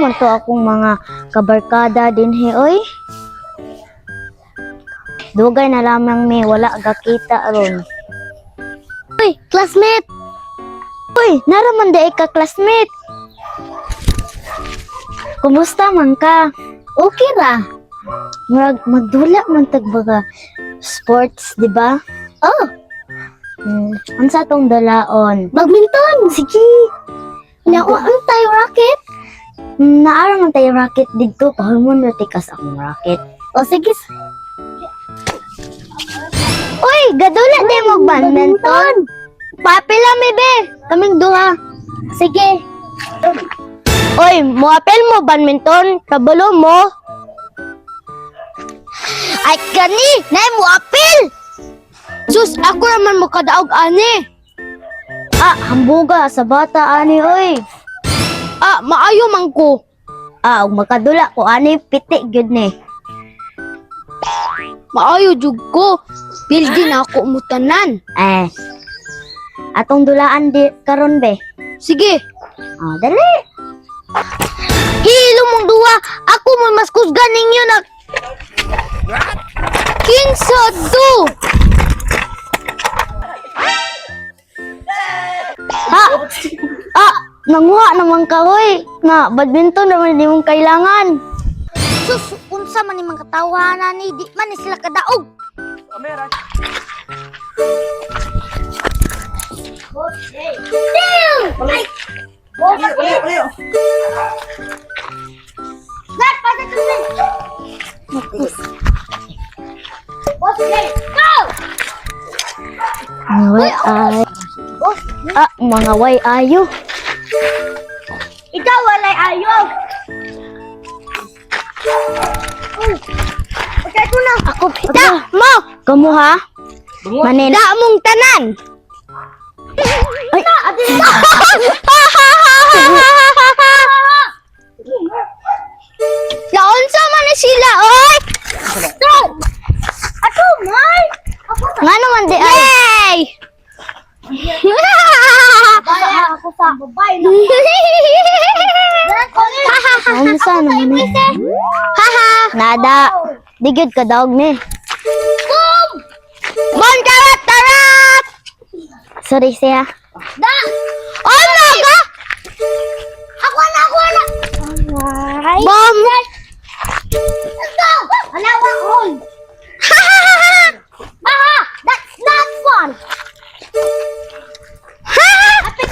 man to akong mga kabarkada din oy. Dugay na lamang mi, wala gakita aron. Uy, classmate! Uy, naraman di ka classmate. Kumusta man ka? Okay ra. Magdula man tagbaga sports, di ba? Oh. Unsa tong dalaon? Badminton, sige. Nakuha man tayo racket. Naara man tayo racket dito. Pahulmon na tikas akong racket. O sige. Uy, gadula di mo badminton. Papila mi be. Kaming duha. Sige. Uy, muapel mo badminton. Kabalo mo. Ay kani, nay muapel. Sus, ako naman mo kadaog ani. Hambuga sa bata ani oy. Maayo man ko. Og makadula ko ani piti gyud ni. Maayo jud ko. Pildi na ako mutanan. Atong dulaan di karon be. Sige. Dali. Hilo mong duwa, ako mo mas kusgan ninyo na. Kinsa do? Nanguha naman ka, hoy. Na, badminton naman di mong kailangan. Sus, unsa man ni mga katawanan ni, di man ni sila kadaog. Kamera. Ay! Paliw! Gat, pasok ka na! Boss, go! Mga way ayo. Ikaw walay ayo. Okay ko na. Ako pita mo. Kamu ha? Manila mong tanan. Ay, ate na. Launsa man na sila, oy. Stop. Ato, may. Nga naman di ay. Yay! Ako sa babay na. Unsa naman ni? Nada. Digid ka daog ni. Bon karat tarat. Sorry siya. Da.